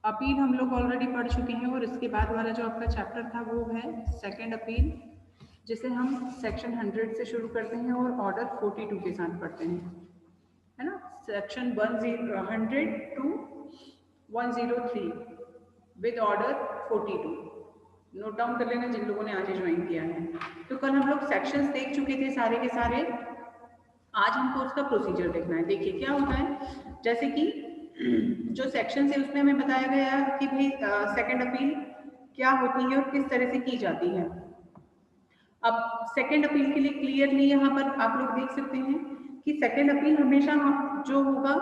Appeal हम लोग already पढ़ चुके हैं और इसके बाद वाला जो आपका चैप्टर था वो है सेकंड अपील, जिसे हम सेक्शन 100 से शुरू करते हैं और ऑर्डर 42 के साथ पढ़ते हैं, है ना। Section 100 to 103 with order 42। Note down कर लेना जिन लोगों ने आज ज्वाइन किया है। तो कल हम लोग सेक्शंस देख चुके थे सारे के सारे, आज हमको उसका प्रोसीजर देखना है। देखिए क्या होता है, जैसे कि जो सेक्शन है उसमें हमें बताया गया कि भाई सेकंड अपील क्या होती है और किस तरह से की जाती है। अब सेकंड अपील के लिए क्लियरली यहाँ पर आप लोग देख सकते हैं कि सेकंड अपील हमेशा जो होगा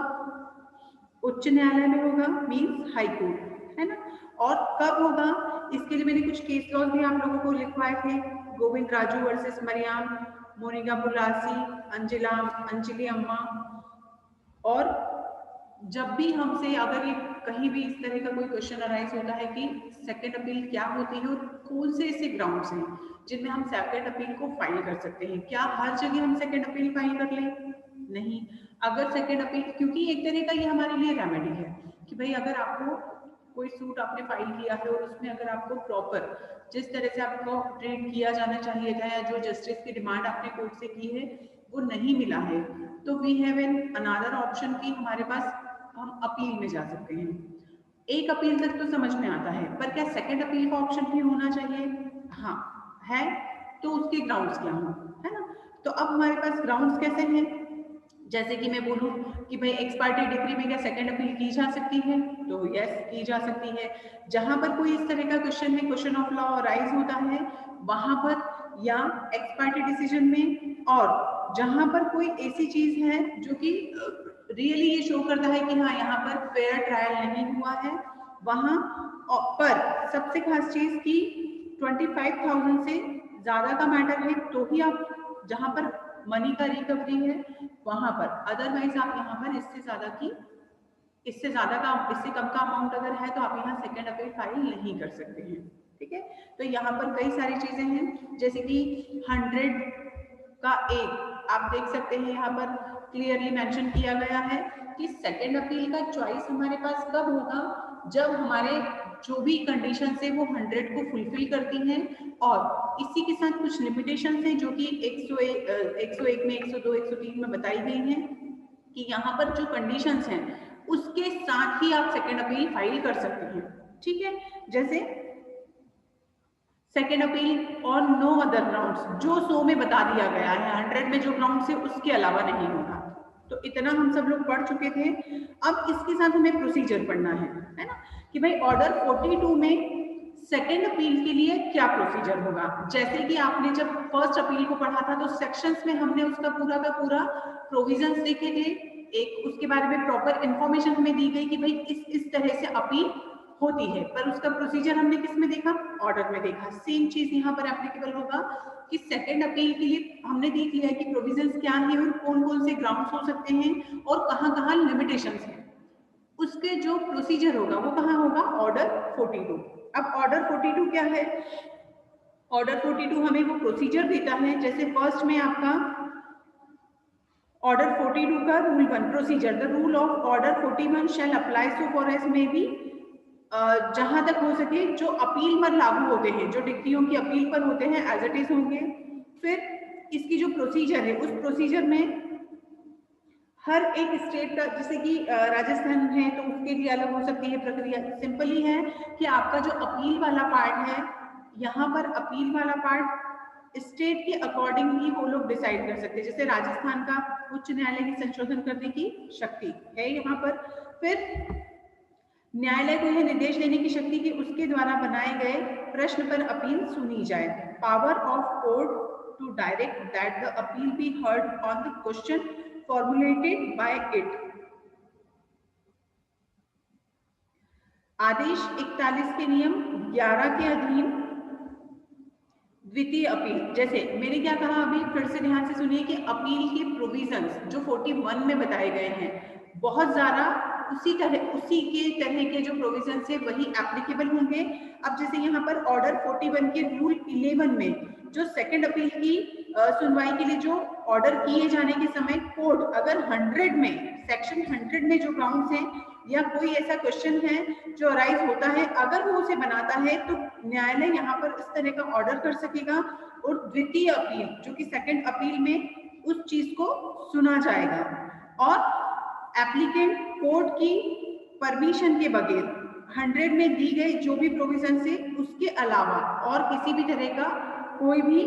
उच्च न्यायालय में होगा, मीन्स हाई कोर्ट, है ना। और कब होगा, इसके लिए मैंने कुछ केस लॉज भी आप लोगों को लिखवाए थे। गोविंद राजू वर्सेस मरियाम, मोनिका बुलासी, अंजलि अम्मा। और जब भी हमसे अगर ये कहीं भी इस तरह का कोई क्वेश्चन अराइज होता है कि सेकंड अपील क्या होती है और कौन से ऐसे ग्राउंड्स हैं जिनमें हम सेकंड अपील को फाइल कर सकते हैं, क्या हर जगह हम सेकंड अपील फाइल कर लें? नहीं। अगर सेकंड अपील, क्योंकि एक तरह का ये हमारे लिए रेमेडी है कि भाई अगर आपको कोई सूट आपने फाइल किया है और उसमें अगर आपको प्रॉपर जिस तरह से आपको ट्रीट किया जाना चाहिए था या जो जस्टिस की डिमांड आपने कोर्ट से की है वो नहीं मिला है, तो we have an another option कि हमारे पास हम अपील में जा सकते हैं। एक अपील तक तो समझ में आता है, पर क्या सेकंड अपील का ऑप्शन भी होना चाहिए? हाँ है। तो उसके ग्राउंड्स क्या हों, है ना। तो अब हमारे पास ग्राउंड्स कैसे हैं, जैसे कि मैं बोलूं कि भाई एक्स पार्टी डिग्री में क्या सेकंड अपील की जा सकती है, तो यस की जा सकती है। जहां पर कोई इस तरह का क्वेश्चन है, क्वेश्चन ऑफ लॉ राइज होता है वहां पर, या एक्स पार्टी डिसीजन में, और जहां पर कोई ऐसी चीज है जो कि रियली ये शो करता है कि हाँ यहाँ पर फेयर ट्रायल नहीं हुआ है, वहां पर सबसे खास चीज की 25,000 से ज्यादा का मैटर है तो ही आप, जहां पर मनी का रिकवरी है वहां पर, अदरवाइज आप यहाँ पर इससे ज्यादा की, इससे ज्यादा का, इससे कम का अमाउंट अगर है तो आप यहाँ सेकंड अपील फाइल नहीं कर सकते हैं। ठीक है, तो यहाँ पर कई सारी चीजें हैं, जैसे कि 100 का एक आप देख सकते हैं यहाँ पर क्लियरली मेंशन किया गया है कि सेकंड अपील का चॉइस हमारे पास कब होगा, जब हमारे जो भी कंडीशन है वो 100 को फुलफिल करती हैं, और इसी के साथ कुछ लिमिटेशन है जो कि 101 में, 102, 103 में बताई गई हैं कि यहाँ पर जो कंडीशंस हैं उसके साथ ही आप सेकेंड अपील फाइल कर सकते हैं। ठीक है, जैसे सेकेंड अपील और नो अदर ग्राउंड्स, जो 100 में बता दिया गया है, 100 में जो ग्राउंड्स है उसके अलावा नहीं होगा। तो इतना हम सब लोग पढ़ चुके थे। अब इसके साथ हमें प्रोसीजर पढ़ना है ना, कि भाई ऑर्डर 42 में सेकेंड अपील के लिए क्या प्रोसीजर होगा। जैसे कि आपने जब फर्स्ट अपील को पढ़ा था तो सेक्शंस में हमने उसका पूरा का पूरा प्रोविजंस देखे थे, एक उसके बारे में प्रॉपर इंफॉर्मेशन हमें दी गई कि भाई इस तरह से अपील होती है, पर उसका प्रोसीजर हमने किस में देखा, ऑर्डर में देखा। सेम चीज यहाँ पर एप्लीकेबल होगा कि सेकंड अपील के लिए हमने देख लिया है कि प्रोविजंस क्या है और कौन कौन से ग्राउंड्स हो सकते हैं और कहाँ लिमिटेशंस हैं, उसके जो प्रोसीजर होगा वो कहाँ होगा, ऑर्डर 42। अब ऑर्डर 42 क्या है, ऑर्डर 42 हमें वो प्रोसीजर देता है, जैसे फर्स्ट में आपका ऑर्डर 42 का rule 1 procedure, the rule of order 41 shall apply so far as में भी जहां तक हो सके जो अपील पर लागू होते हैं, जो डिग्रियों की अपील पर होते हैं एज इट इज होंगे। फिर इसकी जो प्रोसीजर है उस प्रोसीजर में हर एक स्टेट का, जैसे कि राजस्थान है तो उसके लिए अलग हो सकती है प्रक्रिया। सिंपल ही है कि आपका जो अपील वाला पार्ट है, यहाँ पर अपील वाला पार्ट स्टेट के अकॉर्डिंग ही वो लोग डिसाइड कर सकते हैं। जैसे राजस्थान का उच्च न्यायालय की संशोधन करने की शक्ति है यहाँ पर, फिर न्यायालय को यह निर्देश देने की शक्ति कि उसके द्वारा बनाए गए प्रश्न पर अपील सुनी जाए। Power of court to direct that the appeal be heard on the question formulated by it. आदेश 41 के नियम 11 के अधीन द्वितीय अपील, जैसे मैंने क्या कहा अभी फिर से ध्यान से सुनिए कि अपील के प्रोविजंस जो 41 में बताए गए हैं बहुत ज्यादा उसी के तरह के जो प्रोविजंस है वही एप्लीकेबल होंगे। अब जैसे यहाँ पर ऑर्डर 41 के रूल 11 में जो सेकंड अपील की सुनवाई के लिए जो ऑर्डर किए जाने के समय कोर्ट अगर 100 में, सेक्शन 100 में जो ग्राउंड्स हैं या कोई ऐसा क्वेश्चन है जो अराइज होता है, अगर वो उसे बनाता है तो न्यायालय यहाँ पर इस तरह का ऑर्डर कर सकेगा और द्वितीय अपील जो कि सेकंड अपील में उस चीज को सुना जाएगा और एप्लीकेंट कोर्ट की परमिशन के बगैर 100 में दी गई जो भी प्रोविजन से उसके अलावा और किसी भी तरह का कोई भी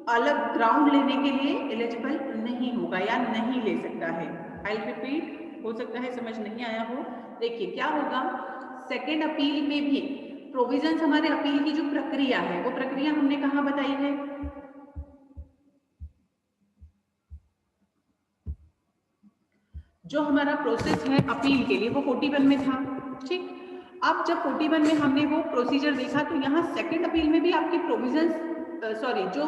अलग ग्राउंड लेने के लिए एलिजिबल नहीं होगा या नहीं ले सकता है। आई रिपीट, हो सकता है समझ नहीं आया हो। देखिए क्या होगा, सेकेंड अपील में भी प्रोविजंस हमारे अपील की जो प्रक्रिया है वो प्रक्रिया हमने कहाँ बताई है, जो हमारा प्रोसेस है अपील के लिए वो 41 में था। ठीक, अब जब 41 में हमने वो प्रोसीजर देखा तो यहाँ सेकेंड अपील में भी आपकी प्रोविजंस जो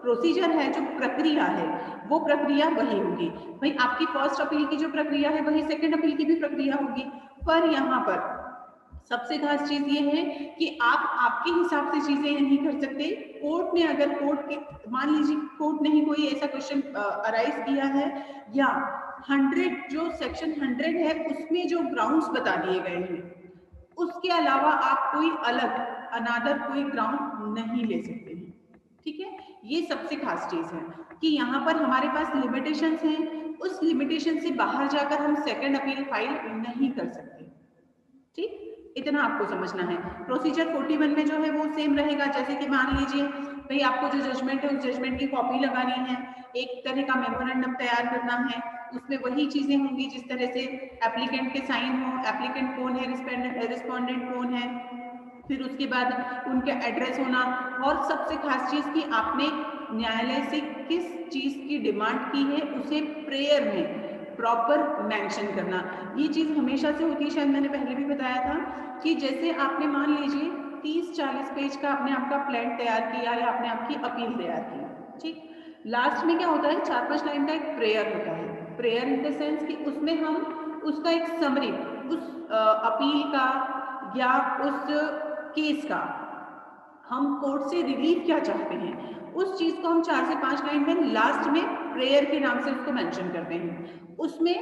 प्रोसीजर है, जो प्रक्रिया है वो प्रक्रिया वही होगी। भाई आपकी फर्स्ट अपील की जो प्रक्रिया है वही सेकेंड अपील की भी प्रक्रिया होगी। पर यहाँ पर सबसे खास चीज ये है कि आप आपके हिसाब से चीजें नहीं कर सकते। कोर्ट ने अगर मान लीजिए कोर्ट ने ही कोई ऐसा क्वेश्चन अराइज किया है या 100 जो सेक्शन 100 है उसमें जो ग्राउंड्स बता दिए गए हैं उसके अलावा आप कोई अलग अनादर कोई ग्राउंड नहीं ले सकते हैं। ठीक है, ये सबसे खास चीज है कि यहाँ पर हमारे पास लिमिटेशंस हैं, उस लिमिटेशन से बाहर जाकर हम सेकंड अपील फाइल नहीं कर सकते। ठीक, इतना आपको समझना है। प्रोसीजर 41 में जो है वो सेम रहेगा, जैसे कि मान लीजिए भाई आपको जो जजमेंट है उस जजमेंट की कॉपी लगानी है, एक तरह का मेमोरेंडम तैयार करना है, उसमें वही चीजें होंगी जिस तरह से एप्लीकेंट के साइन हो, एप्लीकेंट कौन है, रिस्पोंडेंट कौन है, फिर उसके बाद उनका एड्रेस होना, और सबसे खास चीज कि आपने न्यायालय से किस चीज की डिमांड की है उसे प्रेयर में प्रॉपर मेंशन करना। ये चीज हमेशा से होती है, शायद मैंने पहले भी बताया था कि जैसे आपने मान लीजिए 30-40 पेज का आपने आपका प्लान तैयार किया या आपने आपकी अपील तैयार की, ठीक, लास्ट में क्या होता है 4-5 लाइन का एक प्रेयर होता है। प्रेयर इन द सेंस कि उसमें हम उसका एक समरी उस अपील का या उस केस का हम कोर्ट से रिलीफ क्या चाहते हैं उस चीज को हम 4 से 5 लाइन में लास्ट में प्रेयर के नाम से उसको मेंशन करते हैं। उसमें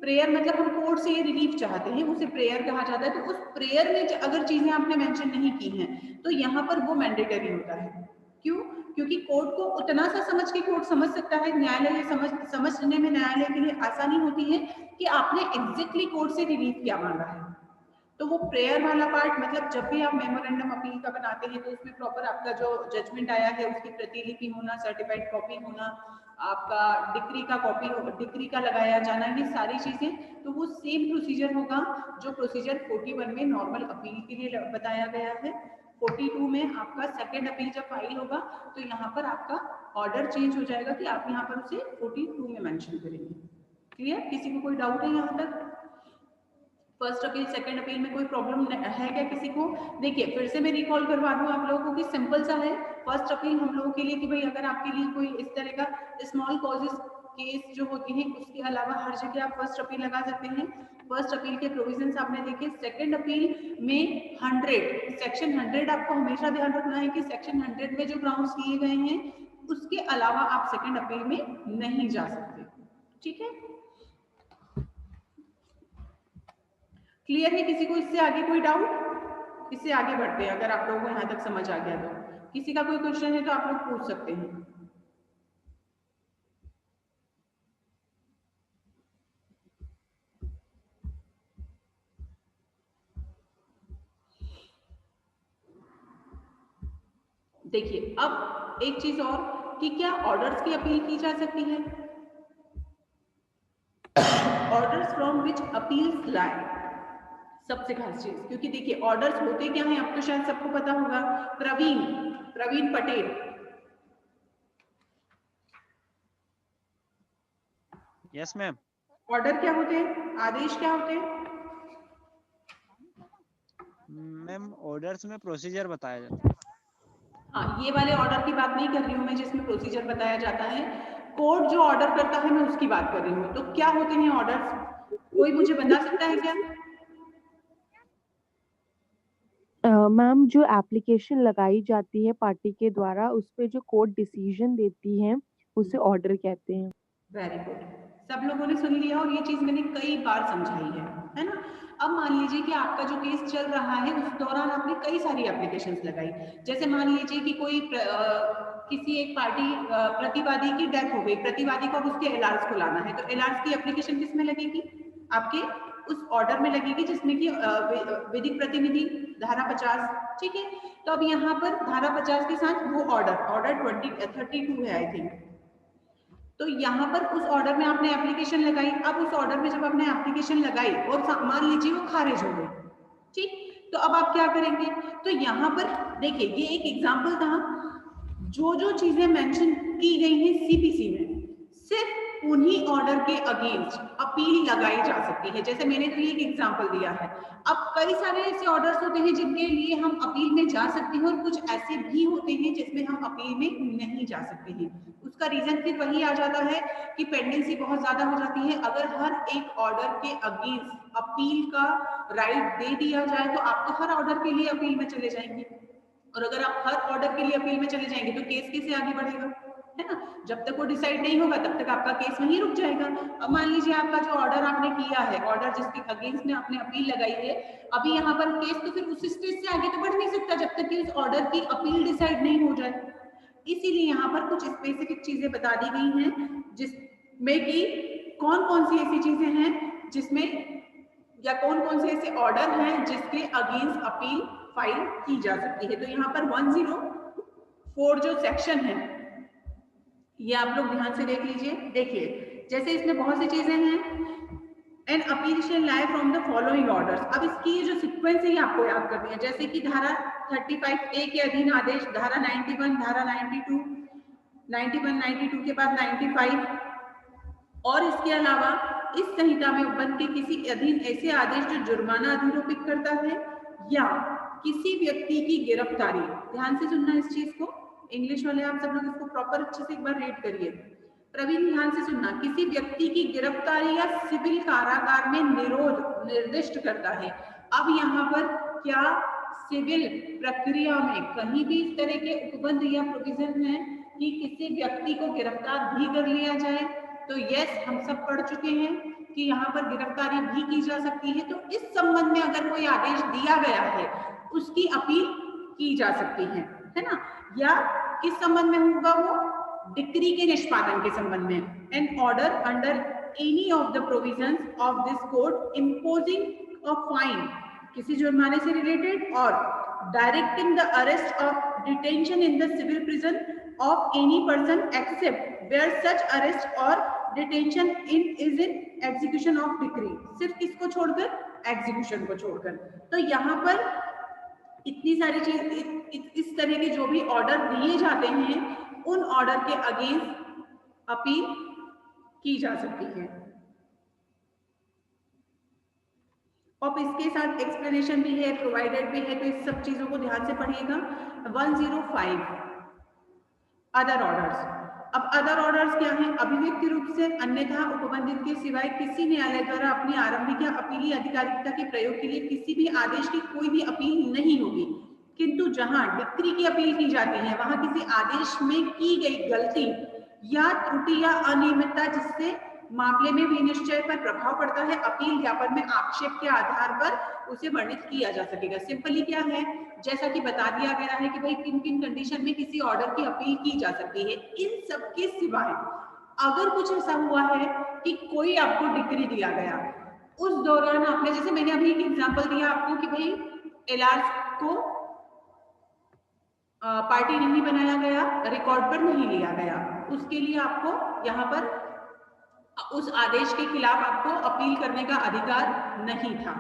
प्रेयर मतलब हम कोर्ट से ये रिलीफ चाहते हैं, उसे प्रेयर कहा जाता है। तो उस प्रेयर में अगर चीजें आपने मेंशन नहीं की हैं तो यहाँ पर वो मैंडेटरी होता है। क्यों? क्योंकि कोर्ट को उतना सा समझ के कोर्ट समझ सकता है, न्यायालय समझने में न्यायालय के लिए आसानी होती है कि आपने एग्जैक्टली कोर्ट से रिलीफ क्या मांगा है। तो वो प्रेयर वाला पार्ट मतलब जब भी आप मेमोरेंडम अपील का बनाते हैं तो उसमें प्रॉपर आपका जो जजमेंट आया है उसकी प्रतिलिपि होना, सर्टिफाइड कॉपी होना, आपका डिक्री का कॉपी डिक्री का लगाया जाना, ये सारी चीजें तो वो सेम प्रोसीजर होगा जो प्रोसीजर 41 में नॉर्मल अपील के लिए बताया गया है। 42 में आपका सेकेंड अपील जब फाइल होगा तो यहाँ पर आपका ऑर्डर चेंज हो जाएगा कि आप यहाँ पर उसे 42 में मेंशन करेंगे। क्लियर? किसी को कोई डाउट है यहाँ तक? फर्स्ट अपील सेकंड अपील में कोई प्रॉब्लम है क्या किसी को? देखिए फिर से मैं रिकॉल करवा दूं आप लोगों को कि सिंपल सा है फर्स्ट अपील हम लोगों के लिए कि भाई अगर आपके लिए कोई इस तरह का स्मॉल कॉजेस केस जो होती हैं उसके अलावा हर जगह आप फर्स्ट अपील लगा सकते हैं। फर्स्ट अपील के प्रोविजंस आपने देखे। सेकंड अपील में 100 सेक्शन 100 आपको हमेशा ध्यान रखना है कि सेक्शन 100 में जो ग्राउंड्स दिए गए हैं उसके अलावा आप सेकंड अपील में नहीं जा सकते। ठीक है, क्लियर है? किसी को इससे आगे कोई डाउट? इससे आगे बढ़ते हैं। अगर आप लोगों को यहाँ तक समझ आ गया तो किसी का कोई क्वेश्चन है तो आप लोग पूछ सकते हैं। देखिए अब एक चीज और कि क्या ऑर्डर्स की अपील की जा सकती है? ऑर्डर्स फ्रॉम विच अपील्स लाई, सबसे खास चीज, क्योंकि देखिए ऑर्डर्स होते क्या हैं अब तो शायद सबको पता होगा। Praveen Patel, yes ma'am. Order क्या होते हैं? आदेश क्या होते हैं? मैम ऑर्डर्स में प्रोसीजर बताया जाता है। हाँ, ये वाले ऑर्डर की बात नहीं कर रही हूँ मैं जिसमें प्रोसीजर बताया जाता है। कोर्ट जो ऑर्डर करता है मैं उसकी बात कर रही हूँ। तो क्या होते हैं ऑर्डर्स? कोई मुझे बता सकता है क्या? मैम जो एप्लीकेशन लगाई जाती है पार्टी के द्वारा उस पे जो कोर्ट डिसीजन देती है उसे ऑर्डर कहते हैं। वेरी गुड, सब लोगों ने सुन लिया और ये चीज मैंने कई बार समझाई है। है ना। अब मान लीजिए कि आपका जो केस चल रहा है उस दौरान आपने कई सारी एप्लीकेशंस लगाई, जैसे मान लीजिए कि कोई किसी एक पार्टी प्रतिवादी की डेथ हो गई, प्रतिवादी को अब उसके एलार्स को लाना है, तो एलार्स की एप्लीकेशन किस में लगेगी, आपके उस ऑर्डर में लगेगी जिसमें कि विधिक प्रतिनिधि धारा 50, ठीक है। तो अब यहाँ पर धारा 50 के साथ वो ऑर्डर 32 है आई थिंक, तो यहाँ पर उस ऑर्डर में आपने एप्लीकेशन लगाई। अब उस ऑर्डर में जब आपने एप्लीकेशन लगाई और मान लीजिए वो खारिज हो गई, ठीक, तो अब आप क्या करेंगे, तो यहाँ पर देखिए ये एक एग्जांपल था, जो जो चीजें मेंशन की गई हैं सीपीसी में सिर्फ उन्हीं ऑर्डर के अगेंस्ट अपील लगाई जा सकती है। जैसे मैंने तो ये एक एग्जांपल दिया है, अब कई सारे ऐसे ऑर्डर्स होते हैं जिनके लिए हम अपील में जा सकते हैं और कुछ ऐसे भी होते हैं जिसमें हम अपील में नहीं जा सकते हैं। उसका रीजन फिर वही आ जाता है कि पेंडेंसी बहुत ज्यादा हो जाती है। अगर हर एक ऑर्डर के अगेंस्ट अपील का राइट दे दिया जाए तो आप तो हर ऑर्डर के लिए अपील में चले जाएंगे, और अगर आप हर ऑर्डर के लिए अपील में चले जाएंगे तो केस कैसे आगे बढ़ेगा, है ना। जब तक वो डिसाइड नहीं होगा तब तक आपका केस वहीं रुक जाएगा। अब मान लीजिए आपका जो ऑर्डर आपने किया है, ऑर्डर जिसके अगेंस्ट में आपने अपील लगाई है, अभी यहाँ पर केस तो फिर उस स्टेज से आगे तो बढ़ नहीं सकता जब तक कि उस ऑर्डर की अपील डिसाइड नहीं हो जाए। इसीलिए यहाँ पर कुछ स्पेसिफिक चीजें बता दी गई हैं जिसमें कि कौन कौन सी ऐसी चीजें हैं जिसमें, या कौन कौन से ऐसे ऑर्डर हैं जिसके अगेंस्ट अपील फाइल की जा सकती है। तो यहाँ पर 104 जो सेक्शन है ये आप लोग ध्यान से देख लीजिए। देखिए जैसे इसमें बहुत सी चीजें हैं, an appeal shall lie from the following orders. अब इसकी जो सीक्वेंस है ये आपको याद करनी है, जैसे कि धारा 35A के अधीन आदेश, धारा 91, धारा 92, 91, 92 के बाद 95, और इसके अलावा इस संहिता में उपबंध के किसी अधीन ऐसे आदेश जो जुर्माना अधिरोपित करता है या किसी व्यक्ति की गिरफ्तारी, ध्यान से सुनना इस चीज को, इंग्लिश वाले आप सब लोग इसको प्रॉपर अच्छे से एक बार रीड करिए। प्रवीण ध्यान से सुनना, किसी व्यक्ति की गिरफ्तारी या सिविल कारागार में निरोध निर्दिष्ट करता है। अब यहाँ पर क्या सिविल प्रक्रिया में कहीं भी इस तरह के उपबंध या प्रोविजन है कि किसी व्यक्ति को गिरफ्तार भी कर लिया जाए, तो यस हम सब पढ़ चुके हैं कि यहाँ पर गिरफ्तारी भी की जा सकती है। तो इस संबंध में अगर कोई आदेश दिया गया है उसकी अपील की जा सकती है ना। या किस संबंध में होगा वो, डिक्री के निष्पादन के संबंध में। An order under any of the provisions of this code imposing a fine, किसी जुर्माने से रिलेटेड, और directing the arrest of detention in the civil prison of any person except where such arrest or detention is in execution of decree, सिर्फ किसको छोड़कर, execution को छोड़कर। तो यहाँ पर इतनी सारी चीज, इस तरह के जो भी ऑर्डर दिए जाते हैं उन ऑर्डर के अगेंस्ट अपील की जा सकती है। और इसके साथ एक्सप्लेनेशन भी है, प्रोवाइडेड भी है, तो इस सब चीजों को ध्यान से पढ़िएगा। 105 अदर ऑर्डर्स। अब अदर ऑर्डर्स क्या हैं, अभिव्यक्ति रूप से अन्यथा उपबंधित के सिवाय किसी न्यायालय द्वारा अपनी आरंभिक या अपीली अधिकारिकता के प्रयोग के लिए किसी भी आदेश की कोई भी अपील नहीं होगी, किंतु जहां डिक्री की अपील की जाती है वहां किसी आदेश में की गई गलती या त्रुटि या अनियमितता जिससे मामले में विनिश्चय पर प्रभाव पड़ता है, अपील ज्ञापन में आक्षेप के आधार पर उसे वर्णित किया जा सकेगा। सिंपली क्या है, जैसा कि बता दिया गया है कि भाई किन किन कंडीशन में किसी ऑर्डर की अपील की जा सकती है। इन सब के सिवाय अगर कुछ ऐसा हुआ है कि कोई आपको डिक्री दिया गया, उस दौरान आपने, जैसे मैंने अभी एक एग्जांपल दिया आपको कि भाई एलार्स को पार्टी नहीं बनाया गया, रिकॉर्ड पर नहीं लिया गया, उसके लिए आपको यहाँ पर उस आदेश के खिलाफ आपको अपील करने का अधिकार नहीं था।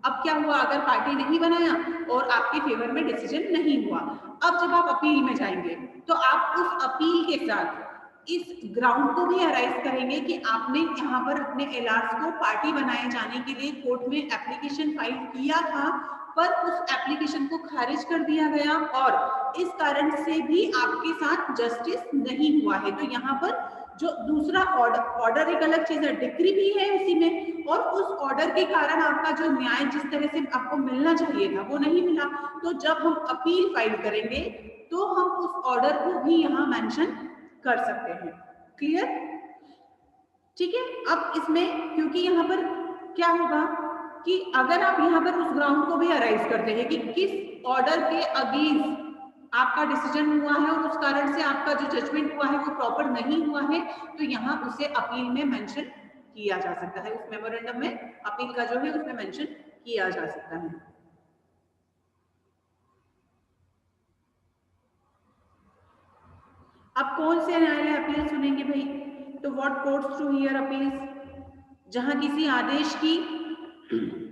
अब क्या हुआ, अगर पार्टी नहीं बनाया और आपके फेवर में डिसीजन नहीं हुआ, अब जब आप अपील में जाएंगे तो आप उस अपील के साथ इस ग्राउंड को भी अराइज करेंगे कि आपने यहाँ पर अपने एलार्स को पार्टी बनाए जाने के लिए कोर्ट में एप्लीकेशन फाइल किया था, पर उस एप्लीकेशन को खारिज कर दिया गया और इस कारण से भी आपके साथ जस्टिस नहीं हुआ है। तो यहाँ पर जो दूसरा ऑर्डर एक अलग चीज है, डिक्री भी है उसी में, और उस ऑर्डर के कारण आपका जो न्याय जिस तरह से आपको मिलना चाहिए था वो नहीं मिला। तो जब हम अपील फाइल करेंगे तो हम उस ऑर्डर को भी यहाँ मेंशन कर सकते हैं। क्लियर, ठीक है। अब इसमें क्योंकि यहाँ पर क्या होगा कि अगर आप यहाँ पर उस ग्राउंड को भी अराइज करते हैं कि किस ऑर्डर के अगेंस्ट आपका डिसीजन हुआ है और उस कारण से आपका जो जजमेंट हुआ है वो प्रॉपर नहीं हुआ है, तो यहाँ उसे अपील में मेंशन किया जा सकता है, उस मेमोरेंडम में अपील का जो है उसमें मेंशन किया जा सकता है। अब कौन से न्यायालय अपील सुनेंगे भाई? तो what courts to hear appeals? जहां किसी आदेश की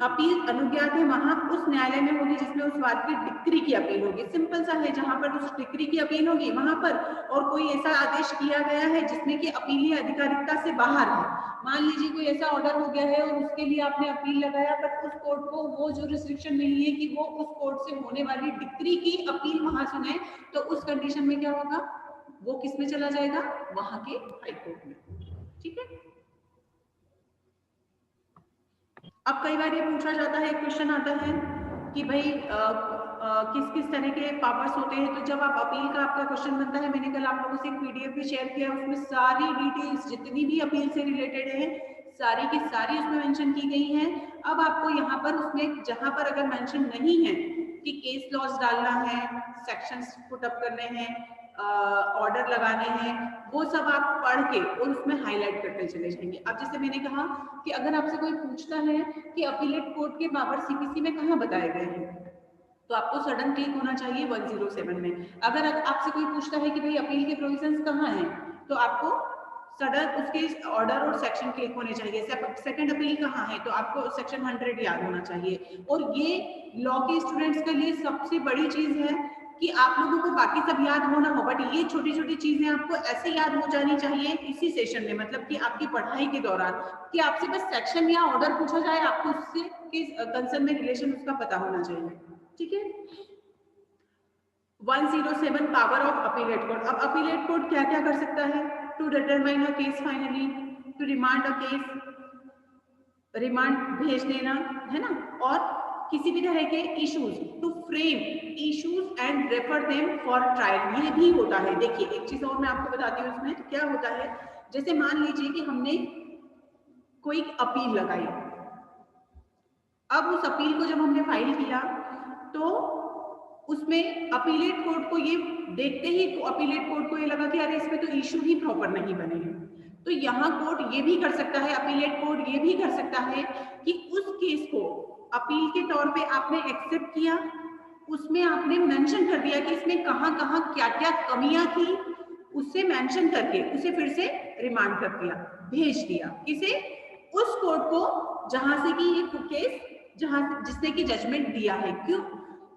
अपील अनुज्ञात है वहां उस न्यायालय में होगी जिसमें उस बात की डिक्री की अपील होगी। सिंपल सा है, जहां पर उस डिक्री की अपील होगी वहां पर और कोई ऐसा आदेश किया गया है जिसमें कि अपीली अधिकारिता से बाहर है। मान लीजिए कोई ऐसा ऑर्डर हो गया है और उसके लिए आपने अपील लगाया, बट उस कोर्ट को वो जो रिस्ट्रिक्शन नहीं है कि वो उस कोर्ट से होने वाली डिक्री की अपील वहां सुने, तो उस कंडीशन में क्या होगा? वो किस में चला जाएगा? वहां के हाई कोर्ट में। ठीक है। अब कई बार ये पूछा जाता है, क्वेश्चन आता है कि भाई किस किस तरह के पावर्स होते हैं। तो जब आप अपील का आपका क्वेश्चन बनता है, मैंने कल आप लोगों से एक पीडीएफ भी शेयर किया, उसमें सारी डिटेल्स जितनी भी अपील से रिलेटेड है सारी की सारी उसमें मेंशन की गई हैं। अब आपको यहाँ पर उसमें जहां पर अगर मेंशन नहीं है कि केस लॉज डालना है, सेक्शंस पुट अप करने हैं, ऑर्डर लगाने हैं, वो सब आप पढ़ के और उसमें हाईलाइट करते चले जाएंगे। अब जैसे मैंने कहा कि अगर आपसे कोई पूछता है कि अपीलेट कोर्ट के पावर सीपीसी में कहाँ बताए गए हैं, तो आपको सडन क्लिक होना चाहिए 107 में। अगर आपसे कोई पूछता है कि भाई अपील के प्रोविजंस कहाँ हैं, तो आपको सडन उसके ऑर्डर और सेक्शन क्लिक होने चाहिए। सेकंड अपील कहाँ है, तो आपको सेक्शन 100 याद होना चाहिए। और ये लॉ के स्टूडेंट्स के लिए सबसे बड़ी चीज है कि आप लोगों को बाकी सब याद होना हो, बट ये छोटी छोटी चीजें आपको ऐसे याद हो जानी चाहिए इसी सेशन में, मतलब कि आपकी पढ़ाई के दौरान, कि आपसे बस सेक्शन या ऑर्डर पूछा जाए, आपको उससे कंसर्न में रिलेशन उसका पता होना चाहिए। ठीक है। 107 पावर ऑफ अपीलेट कोर्ट। अब अपीलेट कोर्ट क्या क्या कर सकता है? To determine a case finally, to remand a case, remand भेज देना है ना, और किसी भी तरह के issues, to frame issues and refer them for trial, ये भी होता है। देखिए एक चीज और मैं आपको बताती हूँ इसमें क्या होता है। जैसे मान लीजिए कि हमने कोई अपील लगाई, अब उस अपील को जब हमने फाइल किया तो उसमें अपीलेट कोर्ट को ये देखते ही अपीलेट कोर्ट को ये लगा कि अरे इसमें तो इश्यू ही प्रॉपर नहीं बने हैं, तो यहाँ कोर्ट ये भी कर सकता है, अपीलेट कोर्ट ये भी कर सकता है कि उस केस को अपील के तौर पे आपने एक्सेप्ट किया, उसमें आपने मेंशन कर दिया कि इसमें कहाँ कहाँ क्या क्या कमियां थी, उससे मेंशन करके उसे फिर से रिमांड कर दिया, भेज दिया किसे? उस कोर्ट को जहां से कि ये केस जहां जिसने की जजमेंट दिया है। क्यों?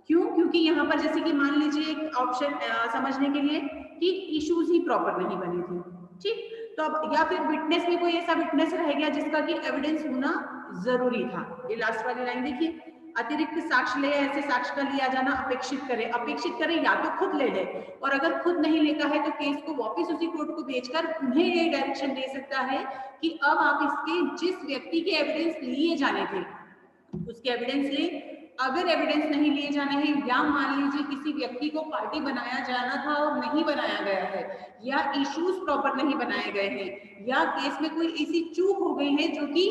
क्योंकि यहाँ पर जैसे कि मान लीजिए एक ऑप्शन समझने के लिए कि इश्यूज ही प्रॉपर नहीं बने थे, ठीक, तो अब या फिर विटनेस में कोई ऐसा विटनेस रह गया जिसका कि एविडेंस होना जरूरी था। ये लास्ट वाली लाइन देखिए, अतिरिक्त साक्ष्य ले, ऐसे साक्ष्य का लिया जाना अपेक्षित करे। अपेक्षित करे या तो खुद ले ले, और अगर खुद नहीं लेता है तो केस को वापस उसी कोर्ट को भेजकर उन्हें ये डायरेक्शन दे सकता है कि अब आप इसके जिस व्यक्ति के एविडेंस लिए जाने थे उसके एविडेंस ले। अगर एविडेंस नहीं लिए जाने हैं, या मान लीजिए किसी व्यक्ति को पार्टी बनाया जाना था और नहीं बनाया गया है, या इश्यूज प्रॉपर नहीं बनाए गए हैं, या केस में कोई ऐसी चूक हो गई है जो कि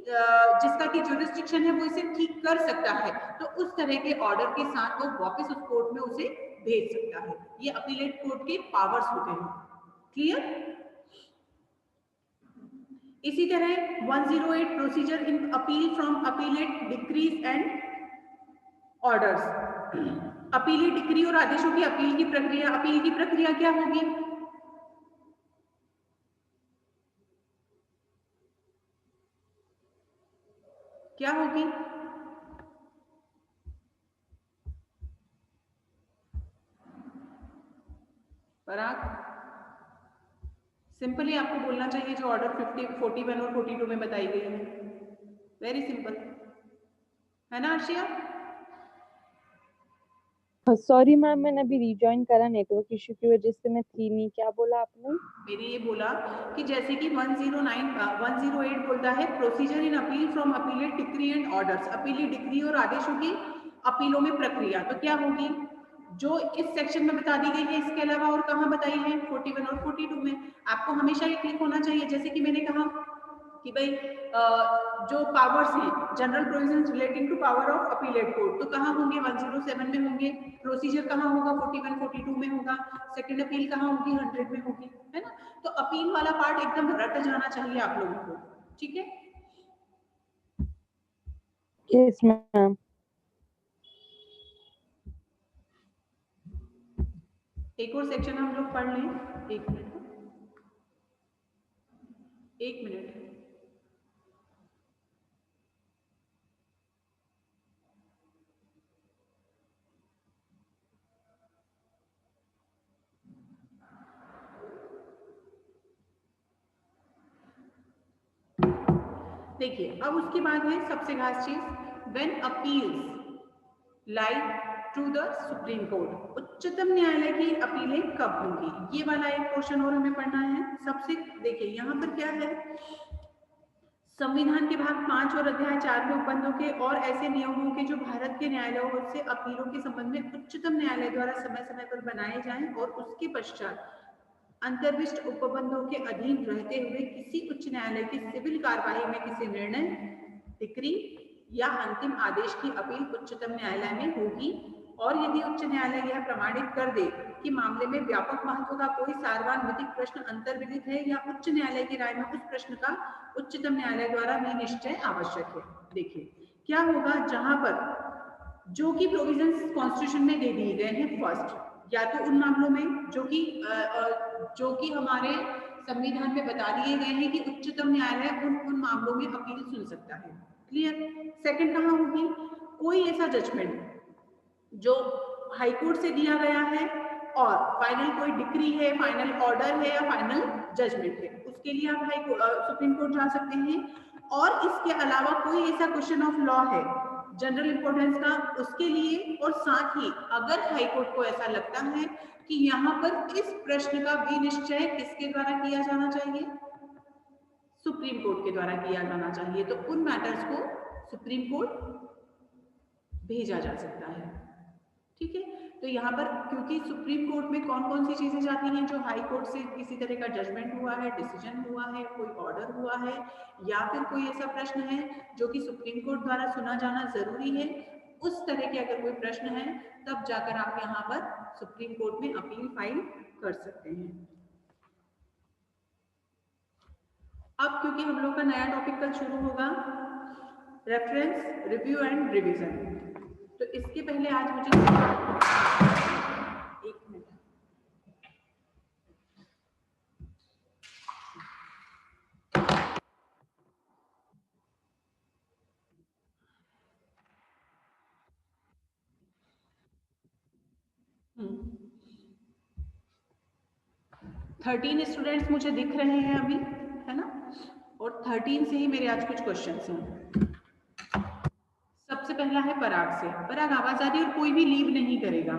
जिसका की जुरिस्डिक्शन है वो इसे ठीक कर सकता है, तो उस तरह के ऑर्डर के साथ वो वापस उस कोर्ट में उसे भेज सकता है। ये अपीलेट कोर्ट के पावर्स होते हैं। क्लियर? इसी तरह 108 procedure in appeal from appellate decrease and orders. Appellate decree और आदेशों की अपील की प्रक्रिया। अपील की प्रक्रिया क्या होगी? क्या होगी? पराग, सिंपली आपको बोलना चाहिए जो ऑर्डर 41 और 42 में बताई गई है। वेरी सिंपल है ना अर्शिया? सॉरी मैम, मैंने अभी रिजॉइन करा, नेटवर्क इशू की वजह से मैं थी नहीं। क्या बोला आपने? मैंने ये बोला कि जैसे कि 108 बोलता है procedure in appeal from appellate decree and orders. Appellate decree और आदेशों की अपीलों में प्रक्रिया, तो क्या होगी? जो इस सेक्शन में बता दी गई है, इसके अलावा और कहाँ बताई है? 41 और 42 में। आपको हमेशा ये क्लिक होना चाहिए, जैसे कि मैंने कहा कि भाई जो पावर्स हैं general provisions relating to power of appellate court तो कहाँ होंगे 107 में होंगे, प्रोसीजर कहाँ होगा 41 42 में होगा, सेकंड अपील कहाँ होगी 100 में होगी, है ना। तो अपील वाला पार्ट एकदम रट जाना चाहिए आप लोगों को, ठीक है। Yes ma'am. एक और सेक्शन हम लोग पढ़ लें, एक मिनट। देखिए अब उसके बाद है सबसे खास चीज, when appeals like to the supreme court, उच्चतम न्यायालय की अपीलें कब होंगी, ये वाला एक पोर्शन और हमें पढ़ना है। सबसे देखिए यहाँ पर क्या है, संविधान के भाग 5 और अध्याय 4 में उपबंधों के और ऐसे नियमों के जो भारत के न्यायालयों से अपीलों के संबंध में उच्चतम न्यायालय द्वारा समय समय पर बनाए जाएं और उसके पश्चात अंतर्विष्ट उपबंधों के अधीन रहते हुए किसी उच्च न्यायालय की सिविल कार्यवाही में किसी निर्णय, डिक्री या अंतिम आदेश की अपील उच्चतम न्यायालय में होगी, और यदि उच्च न्यायालय यह प्रमाणित कर दे कि मामले में व्यापक महत्व का कोई सार्वभौमिक प्रश्न अंतर्विदित है या उच्च न्यायालय की राय में उस प्रश्न का उच्चतम न्यायालय द्वारा भी निश्चय आवश्यक है। देखिए क्या होगा, जहां पर जो कि प्रोविजंस कॉन्स्टिट्यूशन में दे दिए गए हैं, फर्स्ट या तो उन मामलों में जो कि हमारे संविधान में बता दिए गए हैं कि उच्चतम न्यायालय उन मामलों में अपील सुन सकता है, क्लियर। सेकंड कहाँ होगी, कोई ऐसा जजमेंट जो हाई कोर्ट से दिया गया है और फाइनल कोई डिक्री है, फाइनल ऑर्डर है या फाइनल जजमेंट है, उसके लिए आप सुप्रीम कोर्ट जा सकते हैं। और इसके अलावा कोई ऐसा क्वेश्चन ऑफ लॉ है जनरल इंपॉर्टेंस का, उसके लिए, और साथ ही अगर हाई कोर्ट को ऐसा लगता है कि यहाँ पर इस प्रश्न का विनिश्चय किसके द्वारा किया जाना चाहिए, सुप्रीम कोर्ट के द्वारा किया जाना चाहिए, तो उन मैटर्स को सुप्रीम कोर्ट भेजा जा सकता है, ठीक है। तो यहाँ पर क्योंकि सुप्रीम कोर्ट में कौन कौन सी चीजें जाती हैं, जो हाई कोर्ट से किसी तरह का जजमेंट हुआ है, डिसीजन हुआ है, कोई ऑर्डर हुआ है, या फिर कोई ऐसा प्रश्न है जो कि सुप्रीम कोर्ट द्वारा सुना जाना जरूरी है, उस तरह के अगर कोई प्रश्न है तब जाकर आप यहाँ पर सुप्रीम कोर्ट में अपील फाइल कर सकते हैं। अब क्योंकि हम लोग का नया टॉपिक कल शुरू होगा, रेफरेंस, रिव्यू एंड रिवीजन, तो इसके पहले आज मुझे एक मिनट, थर्टीन स्टूडेंट्स मुझे दिख रहे हैं अभी, है ना, और 13 से ही मेरे आज कुछ क्वेश्चंस हैं। सबसे पहला है पराग से, पराग आवाज आ रही है और कोई भी लीव नहीं करेगा,